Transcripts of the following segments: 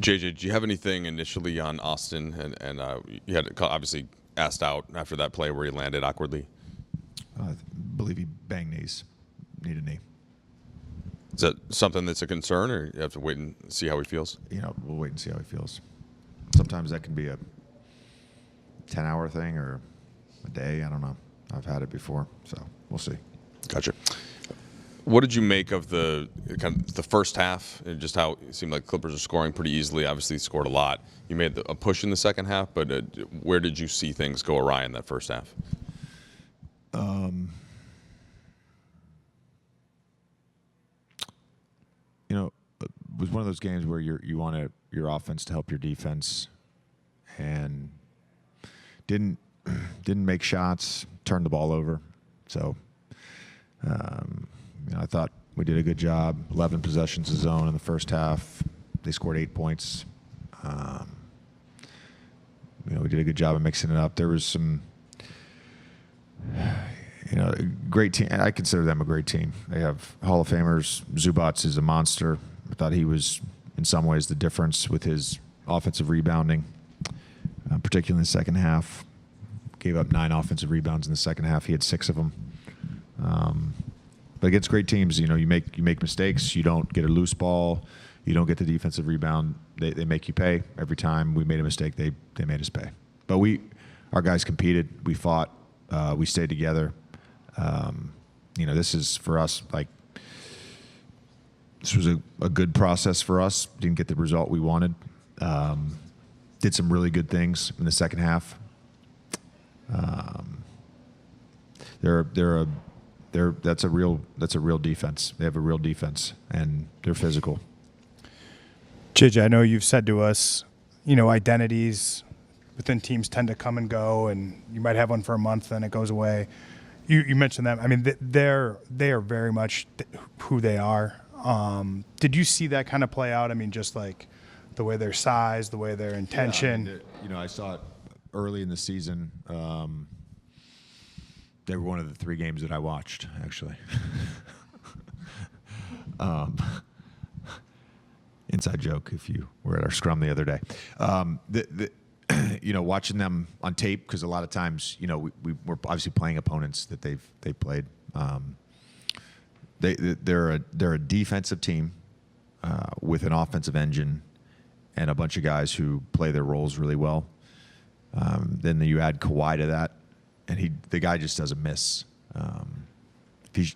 JJ, do you have anything initially on Austin? And you had obviously asked out after that play where he landed awkwardly. I believe he banged knees. Need a knee. Is that something that's a concern, or you have to wait and see how he feels? We'll wait and see how he feels. Sometimes that can be a 10-hour thing or a day. I don't know. I've had it before, so we'll see. Gotcha. What did you make of the first half and just how it seemed like Clippers are scoring pretty easily? Obviously, scored a lot. You made a push in the second half, but where did you see things go awry in that first half? It was one of those games where you want your offense to help your defense, and didn't make shots, turned the ball over. So, I thought we did a good job. 11 possessions of zone in the first half. They scored 8 points. We did a good job of mixing it up. There was some, great team. I consider them a great team. They have Hall of Famers. Zubats is a monster. I thought he was, in some ways, the difference with his offensive rebounding, particularly in the second half. Gave up 9 offensive rebounds in the second half. He had 6 of them. But against great teams, you make mistakes. You don't get a loose ball. You don't get the defensive rebound. They make you pay. Every time we made a mistake, they made us pay. But our guys competed. We fought. We stayed together. This is for us like. This was a good process for us. Didn't get the result we wanted. Did some really good things in the second half. That's a real defense. They have a real defense, and they're physical. JJ, I know you've said to us, identities within teams tend to come and go, and you might have one for a month, then it goes away. You mentioned them. I mean, they are very much who they are. Did you see that kind of play out? I mean, just like the way their size, the way their intention. Yeah, I saw it early in the season. They were one of the 3 games that I watched, actually. Inside joke if you were at our scrum the other day. Watching them on tape, because a lot of times, we're obviously playing opponents that they've played. They're a defensive team with an offensive engine and a bunch of guys who play their roles really well. Then you add Kawhi to that, and the guy just doesn't miss. If he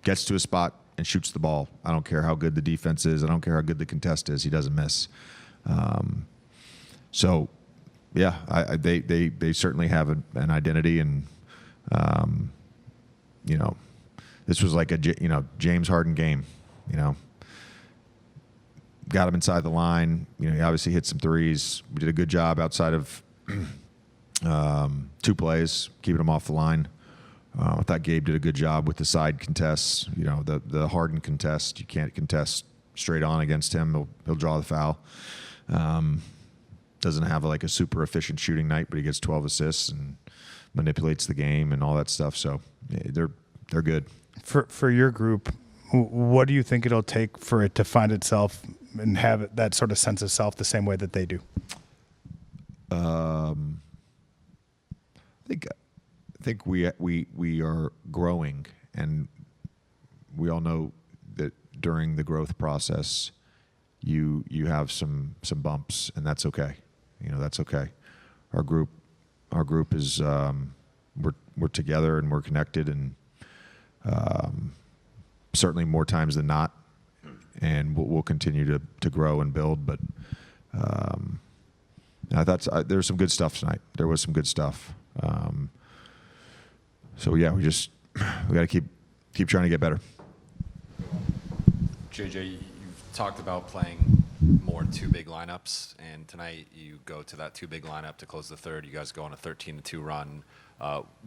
gets to a spot and shoots the ball, I don't care how good the defense is. I don't care how good the contest is. He doesn't miss. They certainly have an identity, and this was like a James Harden game. Got him inside the line. He obviously hit some threes. We did a good job outside of 2 plays, keeping him off the line. I thought Gabe did a good job with the side contests. The Harden contest, you can't contest straight on against him. He'll draw the foul. Doesn't have like a super efficient shooting night, but he gets 12 assists and manipulates the game and all that stuff. So they're good. For your group, what do you think it'll take for it to find itself and have that sort of sense of self the same way that they do? I think we are growing, and we all know that during the growth process, you have some bumps, and that's okay. That's okay. Our group is we're together and we're connected, and certainly more times than not, and we'll continue to grow and build. But I thought there was some good stuff tonight. There was some good stuff. We got to keep trying to get better. JJ, you've talked about playing more 2 big lineups, and tonight you go to that 2 big lineup to close the third. You guys go on a 13-2 run.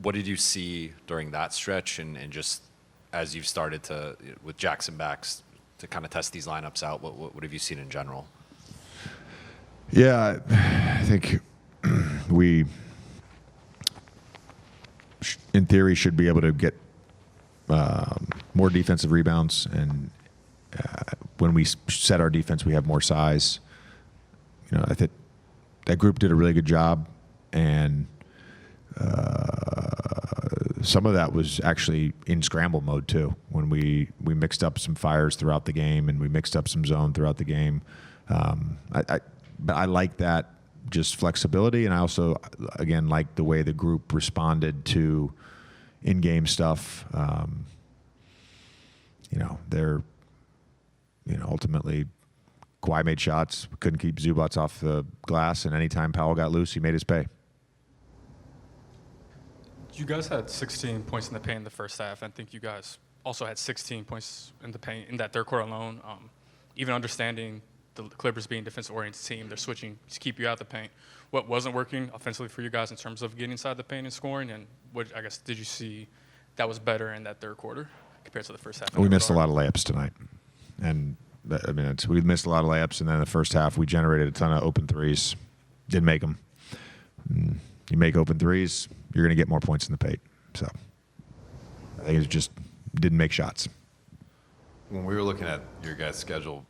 What did you see during that stretch, and just as you've started to, with Jackson backs, to kind of test these lineups out? What have you seen in general? Yeah, I think we, in theory, should be able to get more defensive rebounds, and when we set our defense, we have more size. I think that group did a really good job, and some of that was actually in scramble mode too. When we mixed up some fires throughout the game, and we mixed up some zone throughout the game. But I like that just flexibility, and I also again like the way the group responded to in-game stuff. They're ultimately Kawhi made shots, couldn't keep Zubats off the glass, and anytime Powell got loose, he made his pay. You guys had 16 points in the paint in the first half. I think you guys also had 16 points in the paint in that third quarter alone. Even understanding the Clippers being a defensive-oriented team, they're switching to keep you out of the paint. What wasn't working offensively for you guys in terms of getting inside the paint and scoring, and what, I guess, did you see that was better in that third quarter compared to the first half? We missed a lot of layups tonight, and we missed a lot of layups, and then in the first half we generated a ton of open threes, didn't make them. You make open threes, you're going to get more points in the paint. So I think it just didn't make shots. When we were looking at your guys' schedule,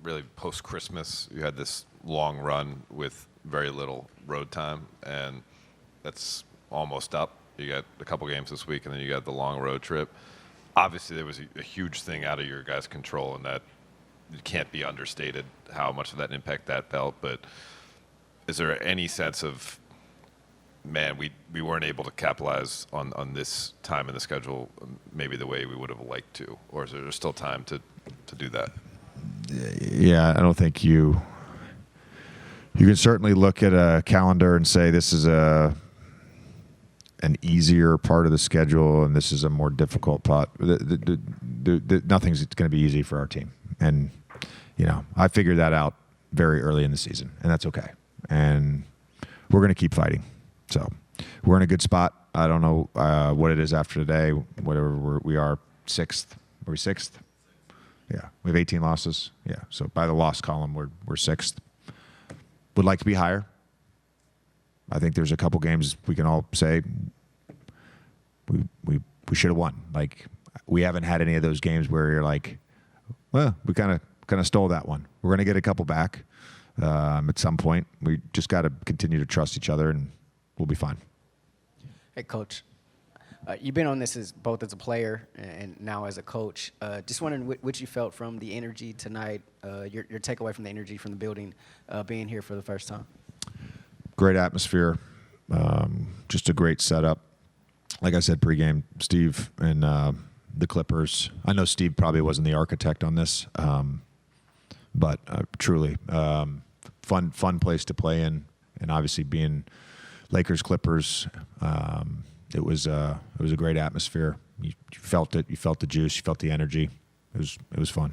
really post-Christmas, you had this long run with very little road time, and that's almost up. You got a couple games this week, and then you got the long road trip. Obviously, there was a huge thing out of your guys' control, and that it can't be understated how much of that impact that felt. But is there any sense of, man, we weren't able to capitalize on this time in the schedule maybe the way we would have liked to? Or is there still time to do that? Yeah, I don't think you can certainly look at a calendar and say this is an easier part of the schedule and this is a more difficult part. Nothing's going to be easy for our team. And, I figured that out very early in the season, and that's okay. And we're going to keep fighting. So we're in a good spot. I don't know what it is after today, whatever we are, sixth. Are we sixth? Yeah, we have 18 losses. Yeah, so by the loss column, we're sixth. Would like to be higher. I think there's a couple games we can all say we should have won. Like, we haven't had any of those games where you're like, well, we kind of stole that one. We're going to get a couple back at some point. We just got to continue to trust each other, and we'll be fine. Hey, Coach. You've been on this both as a player and now as a coach. Just wondering what you felt from the energy tonight, your takeaway from the energy from the building, being here for the first time. Great atmosphere, just a great setup. Like I said pregame, Steve and the Clippers. I know Steve probably wasn't the architect on this, but truly fun place to play in, and obviously being Lakers Clippers. It was a great atmosphere. You felt it. You felt the juice. You felt the energy. It was fun.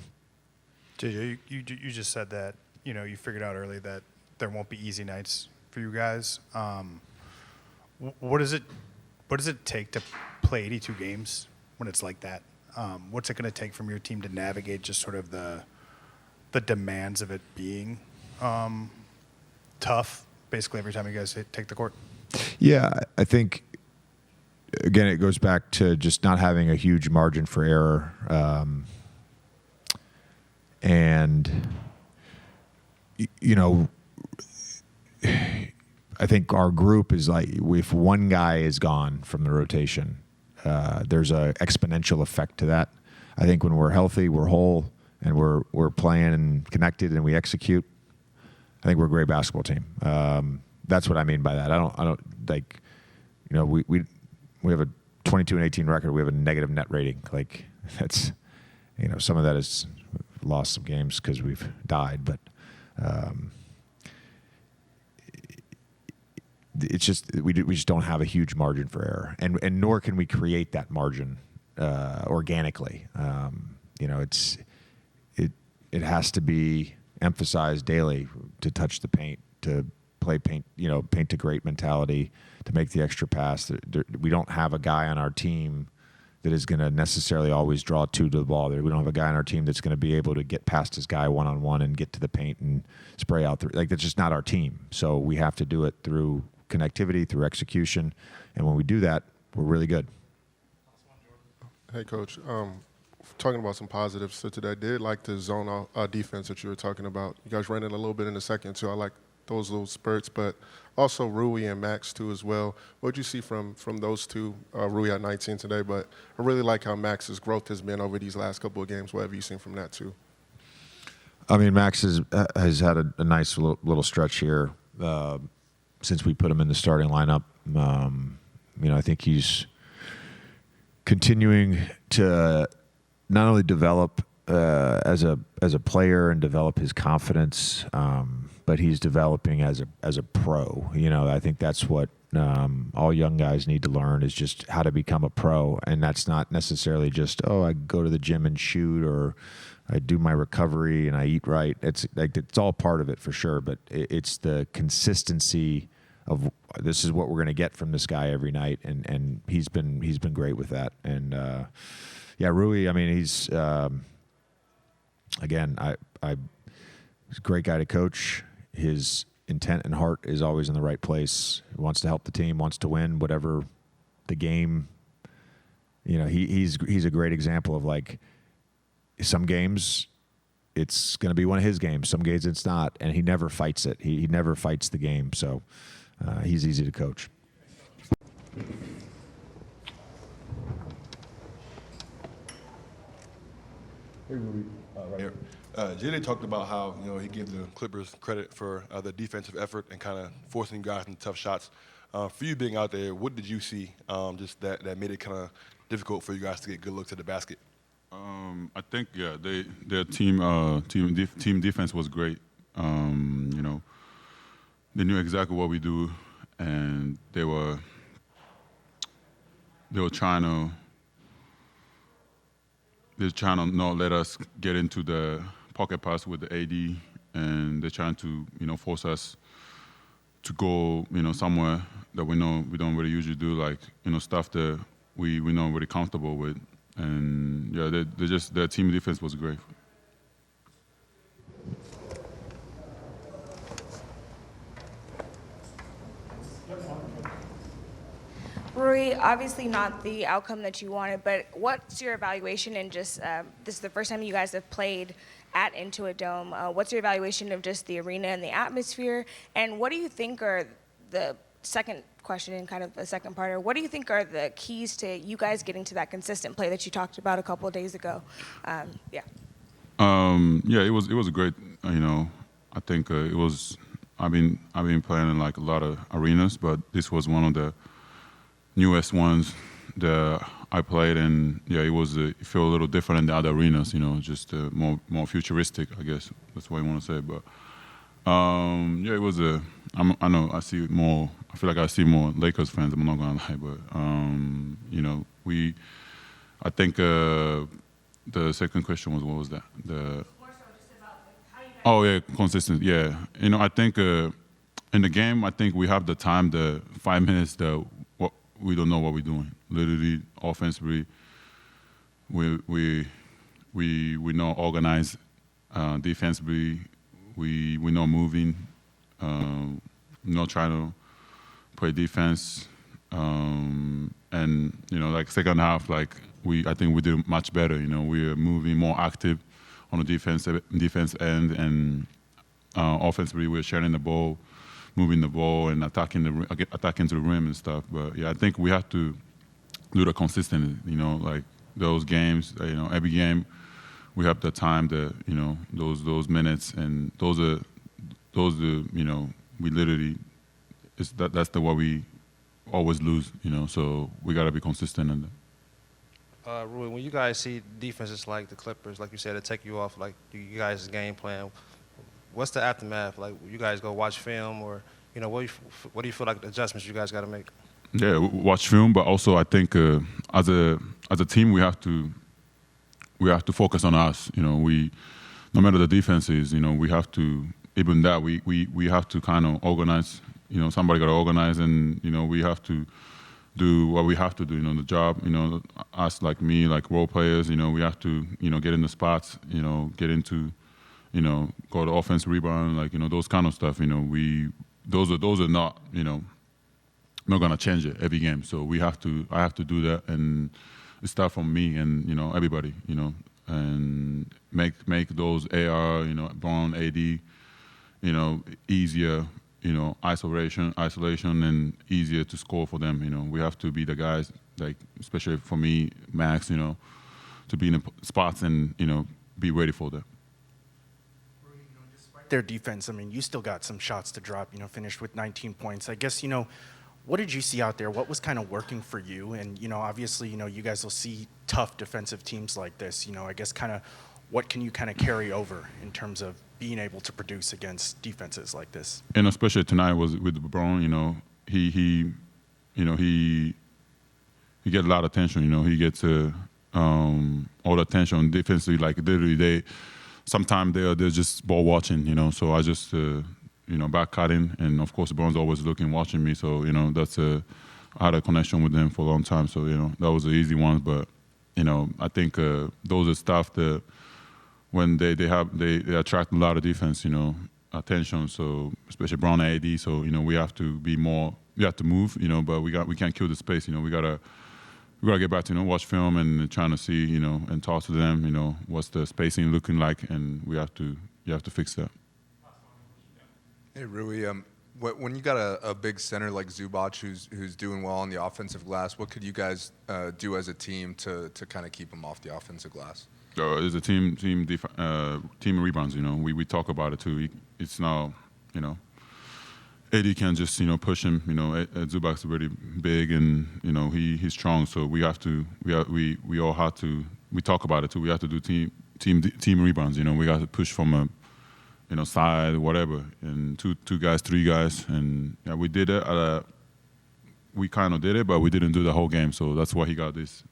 JJ, you just said that you figured out early that there won't be easy nights for you guys. What does it take to play 82 games when it's like that? What's it going to take from your team to navigate just sort of the demands of it being tough, basically every time you guys take the court? Yeah, I think. Again, it goes back to just not having a huge margin for error. And, I think our group is like, if one guy is gone from the rotation, there's an exponential effect to that. I think when we're healthy, we're whole, and we're playing and connected and we execute, I think we're a great basketball team. That's what I mean by that. I don't like, we have a 22-18 record. We have a negative net rating. Like, that's, some of that is lost some games because we've died, but it's just we just don't have a huge margin for error, and nor can we create that margin organically. It has to be emphasized daily to touch the paint, to play paint, paint to great mentality, to make the extra pass. We don't have a guy on our team that is going to necessarily always draw two to the ball. We don't have a guy on our team that's going to be able to get past his guy one-on-one and get to the paint and spray out. That's just not our team. So we have to do it through connectivity, through execution. And when we do that, we're really good. Hey, Coach. talking about some positives to today. I did like the zone defense that you were talking about. You guys ran it a little bit in the second, too. I like those little spurts, but also Rui and Max, too, as well. What did you see from those two? Rui at 19 today, but I really like how Max's growth has been over these last couple of games. What have you seen from that, too? I mean, Max has had a nice little stretch here since we put him in the starting lineup. I think he's continuing to not only develop as a player and develop his confidence, but he's developing as a pro. I think that's what all young guys need to learn, is just how to become a pro, and that's not necessarily just I go to the gym and shoot, or I do my recovery and I eat right. It's all part of it for sure, but it's the consistency of this is what we're going to get from this guy every night, and he's been great with that. And Rui, I mean, he's again, he's a great guy to coach. His intent and heart is always in the right place. He wants to help the team, wants to win, whatever the game. He's a great example of, like, some games it's going to be one of his games. Some games it's not, and he never fights it. He never fights the game, so he's easy to coach. Hey, Rui. Right here. Jay talked about how he gave the Clippers credit for the defensive effort and kind of forcing you guys into tough shots. For you being out there, what did you see just that made it kind of difficult for you guys to get good looks at the basket? I think their team defense was great. They knew exactly what we do, and they were trying to not let us get into the pocket pass with the AD, and they're trying to force us to go somewhere that we know we don't really usually do, like stuff that we know really comfortable with. And their team defense was great. Rui, obviously not the outcome that you wanted, but what's your evaluation in just this is the first time you guys have played at Intuit Dome. What's your evaluation of just the arena and the atmosphere? And what do you think are the second question and kind of a second parter, what do you think are the keys to you guys getting to that consistent play that you talked about a couple of days ago? It was a great, I think it was, I've been playing in like a lot of arenas, but this was one of the newest ones that I played, and it felt a little different than the other arenas, just more futuristic, I guess, that's what I want to say, but it was I feel like I see more Lakers fans, I'm not going to lie, but, I think the second question was, what was that? More so just about how you guys Consistent, yeah. I think in the game, I think we have the time, the 5 minutes, we don't know what we're doing. Literally, offensively, we know organize, defensively, we know moving, not trying to play defense, and like second half, like I think we did much better. We are moving more active on the defense end, and offensively we're sharing the ball, moving the ball, and attacking to the rim and stuff. But I think we have to do the consistent. Like those games, every game. We have the time, those minutes, and those are we literally that's the what we always lose, So we gotta be consistent in that. Rui, when you guys see defenses like the Clippers, like you said, to take you off, like you guys' game plan, what's the aftermath? Like, you guys go watch film, or what do you feel like the adjustments you guys got to make? Yeah, watch film, but also I think as a team we have to focus on us. No matter the defense is, we have to, even that, we have to kind of organize. Somebody got to organize, and we have to do what we have to do. The job. Us, like me, like role players. We have to get in the spots. Get into go to offense, rebound, like those kind of stuff. Those are not not gonna change it every game. So I have to do that, and start from me and everybody, and make those AR, Braun, AD, easier, isolation, and easier to score for them. We have to be the guys, like especially for me, Max, to be in the spots and be ready for that. Their defense, I mean, you still got some shots to drop, finished with 19 points. I guess, what did you see out there? What was kind of working for you? And, obviously, you guys will see tough defensive teams like this. I guess kind of what can you kind of carry over in terms of being able to produce against defenses like this? And especially tonight was with Braun, he gets a lot of attention, he gets all the attention defensively, like literally sometimes they're just ball watching, so I just, back cutting, and of course Braun's always looking, watching me, so, that's I had a connection with him for a long time, so, that was an easy one, but, I think those are stuff that when they attract a lot of defense, attention, so especially Braun and AD, so, we have to be more, we have to move, but we can't kill the space, we gotta get back to watch film and trying to see and talk to them what's the spacing looking like, and you have to fix that. Hey Rui, when you got a big center like Zubac who's doing well on the offensive glass, what could you guys do as a team to kind of keep him off the offensive glass? It's a team rebounds. We talk about it too. It's now AD can just push him. Zubac's really big and he's strong. So we all have to. We talk about it too. We have to do team rebounds. We got to push from a side, whatever, and two guys, three guys, and we did it. We kind of did it, but we didn't do the whole game. So that's why he got these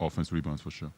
offense rebounds for sure.